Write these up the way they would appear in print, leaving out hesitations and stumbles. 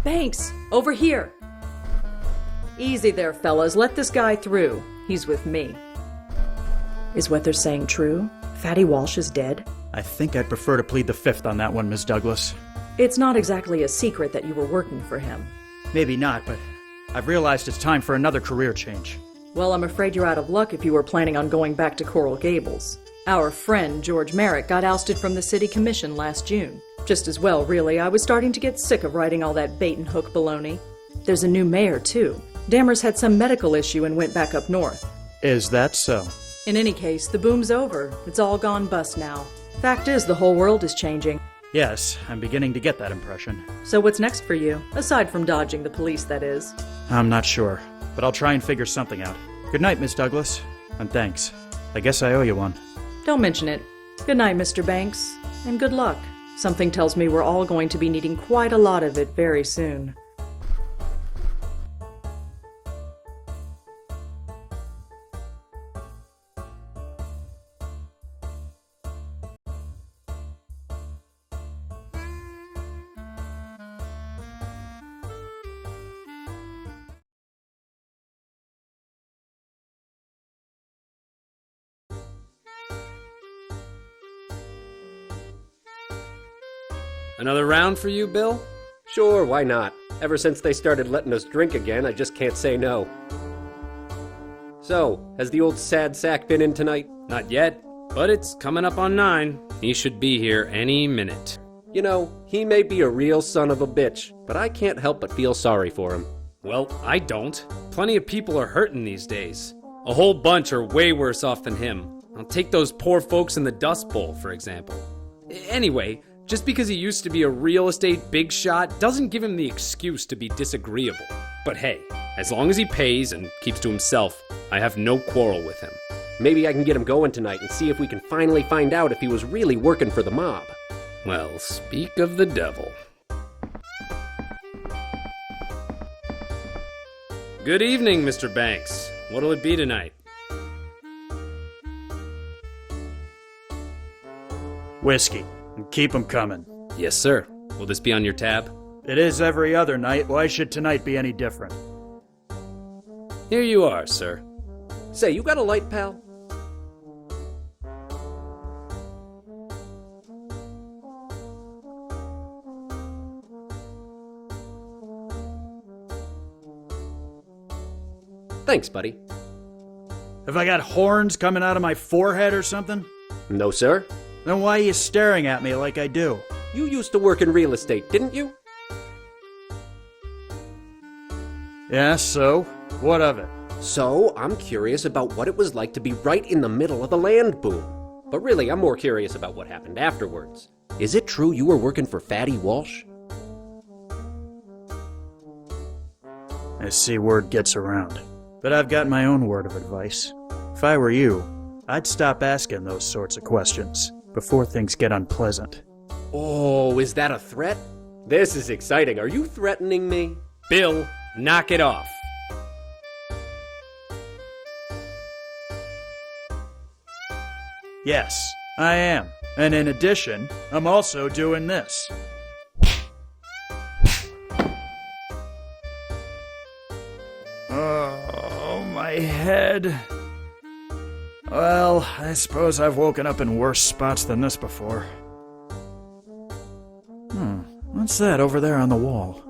Banks, over here. Easy there, fellas. Let this guy through. He's with me. Is what they're saying true? Fatty Walsh is dead? I think I'd prefer to plead the fifth on that one, Miss Douglas. It's not exactly a secret that you were working for him. Maybe not, but I've realized it's time for another career change. Well, I'm afraid you're out of luck if you were planning on going back to Coral Gables. Our friend, George Merrick, got ousted from the city commission last June. Just as well, really. I was starting to get sick of writing all that bait-and-hook baloney. There's a new mayor, too. Dammers had some medical issue and went back up north. Is that so? In any case, the boom's over. It's all gone bust now. Fact is, the whole world is changing. Yes, I'm beginning to get that impression. So what's next for you? Aside from dodging the police, that is. I'm not sure, but I'll try and figure something out. Good night, Miss Douglas, and thanks. I guess I owe you one. Don't mention it. Good night, Mr. Banks, and good luck. Something tells me we're all going to be needing quite a lot of it very soon. Another round for you, Bill? Sure, why not? Ever since they started letting us drink again, I just can't say no. So, has the old sad sack been in tonight? Not yet, but it's coming up on 9. He should be here any minute. You know, he may be a real son of a bitch, but I can't help but feel sorry for him. Well, I don't. Plenty of people are hurting these days. A whole bunch are way worse off than him. I'll take those poor folks in the Dust Bowl, for example. Anyway, just because he used to be a real estate big shot doesn't give him the excuse to be disagreeable. But hey, as long as he pays and keeps to himself, I have no quarrel with him. Maybe I can get him going tonight and see if we can finally find out if he was really working for the mob. Well, speak of the devil. Good evening, Mr. Banks. What'll it be tonight? Whiskey, and keep 'em coming. Yes, sir. Will this be on your tab? It is every other night. Why should tonight be any different? Here you are, sir. Say, you got a light, pal? Thanks, buddy. Have I got horns coming out of my forehead or something? No, sir. Then why are you staring at me like I do? You used to work in real estate, didn't you? Yeah, so? What of it? So, I'm curious about what it was like to be right in the middle of the land boom. But really, I'm more curious about what happened afterwards. Is it true you were working for Fatty Walsh? I see word gets around. But I've got my own word of advice. If I were you, I'd stop asking those sorts of questions before things get unpleasant. Oh, is that a threat? This is exciting. Are you threatening me? Bill, knock it off. Yes, I am. And in addition, I'm also doing this. Oh, my head. Well, I suppose I've woken up in worse spots than this before. What's that over there on the wall?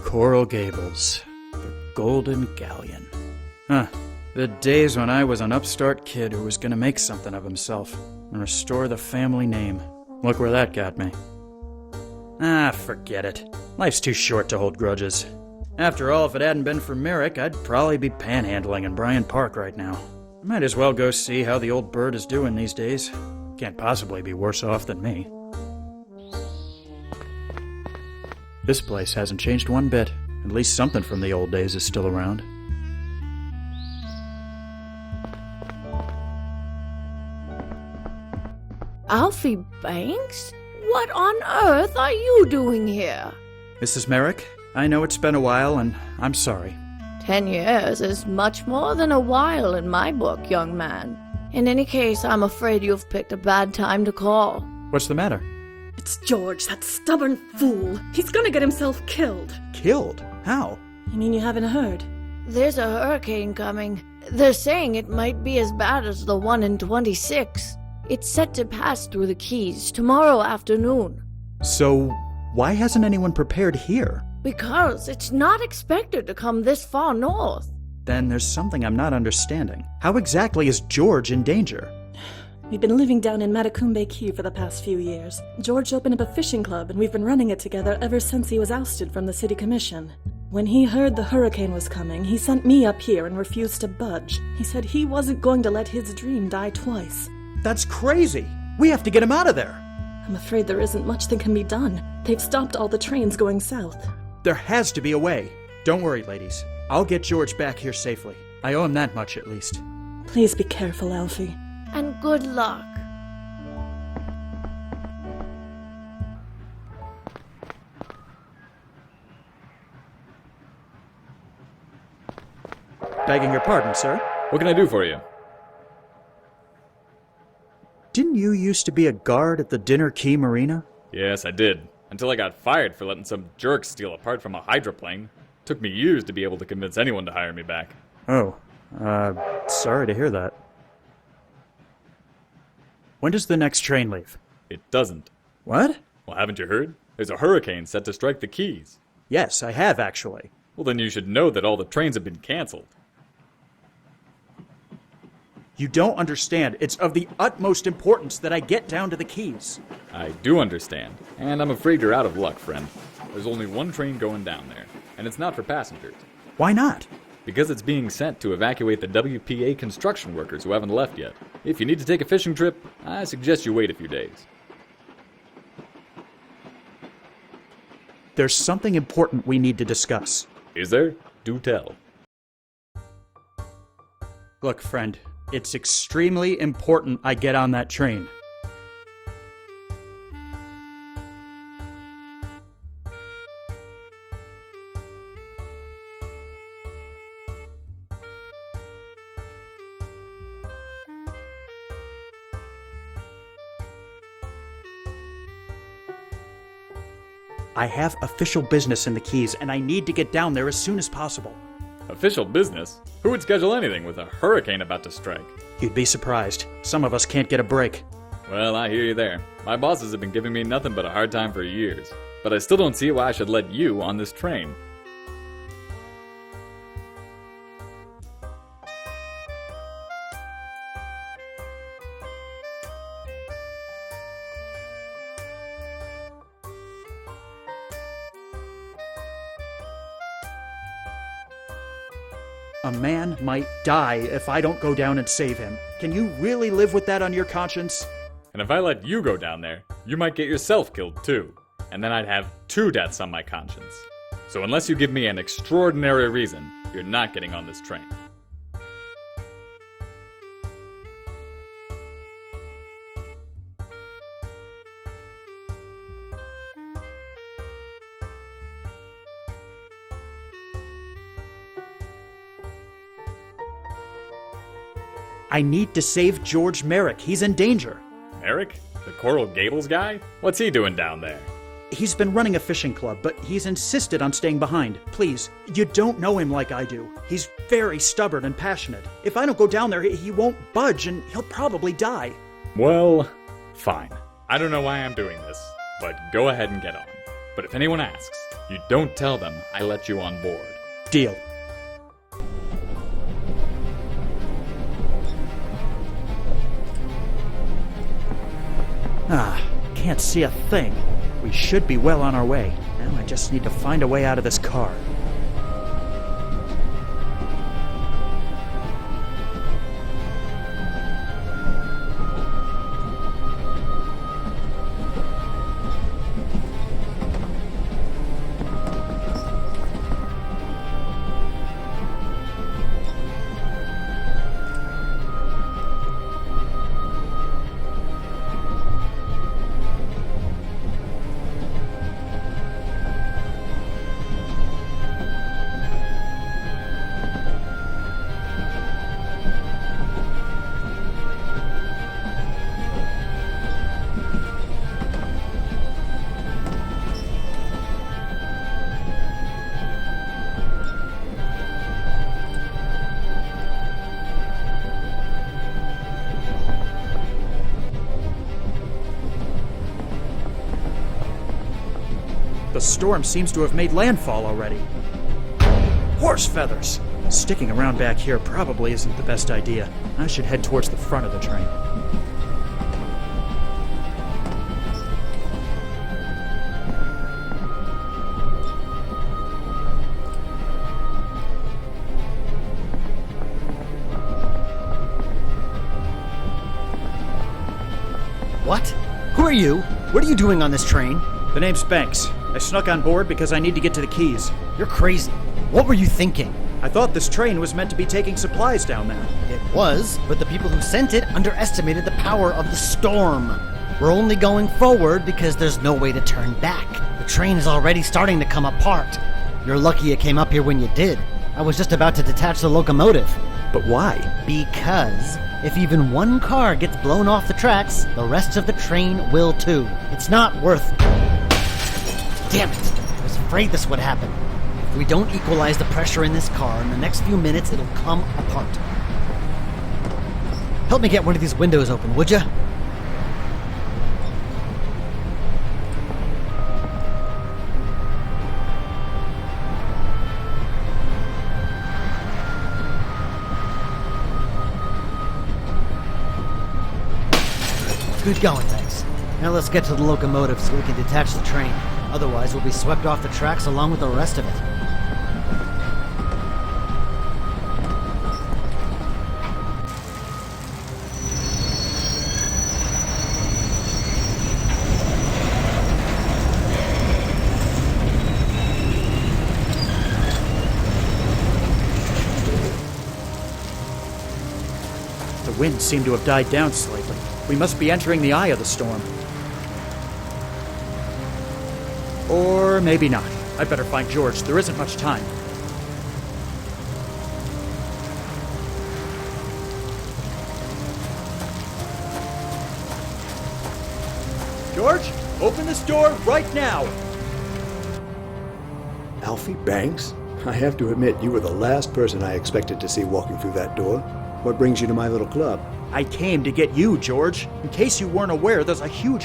Coral Gables. The Golden Galleon. Huh. The days when I was an upstart kid who was gonna make something of himself and restore the family name. Look where that got me. Ah, forget it. Life's too short to hold grudges. After all, if it hadn't been for Merrick, I'd probably be panhandling in Bryant Park right now. Might as well go see how the old bird is doing these days. Can't possibly be worse off than me. This place hasn't changed one bit. At least something from the old days is still around. Alfie Banks? What on earth are you doing here? Mrs. Merrick, I know it's been a while, and I'm sorry. 10 years is much more than a while in my book, young man. In any case, I'm afraid you've picked a bad time to call. What's the matter? It's George, that stubborn fool. He's gonna get himself killed. Killed? How? You mean you haven't heard? There's a hurricane coming. They're saying it might be as bad as the one in 26. It's set to pass through the Keys tomorrow afternoon. So, why hasn't anyone prepared here? Because it's not expected to come this far north. Then there's something I'm not understanding. How exactly is George in danger? We've been living down in Matacumbe Key for the past few years. George opened up a fishing club, and we've been running it together ever since he was ousted from the city commission. When he heard the hurricane was coming, he sent me up here and refused to budge. He said he wasn't going to let his dream die twice. That's crazy! We have to get him out of there! I'm afraid there isn't much that can be done. They've stopped all the trains going south. There has to be a way. Don't worry, ladies. I'll get George back here safely. I owe him that much, at least. Please be careful, Alfie. And good luck. Begging your pardon, sir. What can I do for you? Didn't you used to be a guard at the Dinner Key Marina? Yes, I did. Until I got fired for letting some jerk steal a part from a hydroplane. Took me years to be able to convince anyone to hire me back. Oh, sorry to hear that. When does the next train leave? It doesn't. What? Well, haven't you heard? There's a hurricane set to strike the Keys. Yes, I have, actually. Well, then you should know that all the trains have been canceled. You don't understand. It's of the utmost importance that I get down to the Keys. I do understand, and I'm afraid you're out of luck, friend. There's only one train going down there, and it's not for passengers. Why not? Because it's being sent to evacuate the WPA construction workers who haven't left yet. If you need to take a fishing trip, I suggest you wait a few days. There's something important we need to discuss. Is there? Do tell. Look, friend, it's extremely important I get on that train. I have official business in the Keys, and I need to get down there as soon as possible. Official business? Who would schedule anything with a hurricane about to strike? You'd be surprised. Some of us can't get a break. Well, I hear you there. My bosses have been giving me nothing but a hard time for years. But I still don't see why I should let you on this train. A man might die if I don't go down and save him. Can you really live with that on your conscience? And if I let you go down there, you might get yourself killed too. And then I'd have 2 deaths on my conscience. So unless you give me an extraordinary reason, you're not getting on this train. I need to save George Merrick. He's in danger. Merrick? The Coral Gables guy? What's he doing down there? He's been running a fishing club, but he's insisted on staying behind. Please, you don't know him like I do. He's very stubborn and passionate. If I don't go down there, he won't budge and he'll probably die. Well, fine. I don't know why I'm doing this, but go ahead and get on. But if anyone asks, you don't tell them I let you on board. Deal. Can't see a thing. We should be well on our way. Now I just need to find a way out of this car. The storm seems to have made landfall already. Horse feathers! Sticking around back here probably isn't the best idea. I should head towards the front of the train. What? Who are you? What are you doing on this train? The name's Banks. I snuck on board because I need to get to the Keys. You're crazy. What were you thinking? I thought this train was meant to be taking supplies down there. It was, but the people who sent it underestimated the power of the storm. We're only going forward because there's no way to turn back. The train is already starting to come apart. You're lucky it came up here when you did. I was just about to detach the locomotive. But why? Because if even one car gets blown off the tracks, the rest of the train will too. It's not worth... Damn it! I was afraid this would happen. If we don't equalize the pressure in this car, in the next few minutes it'll come apart. Help me get one of these windows open, would ya? Good going, thanks. Now let's get to the locomotive so we can detach the train. Otherwise, we'll be swept off the tracks along with the rest of it. The wind seemed to have died down slightly. We must be entering the eye of the storm. Or maybe not. I'd better find George. There isn't much time. George, open this door right now! Alfie Banks? I have to admit, you were the last person I expected to see walking through that door. What brings you to my little club? I came to get you, George. In case you weren't aware, there's a huge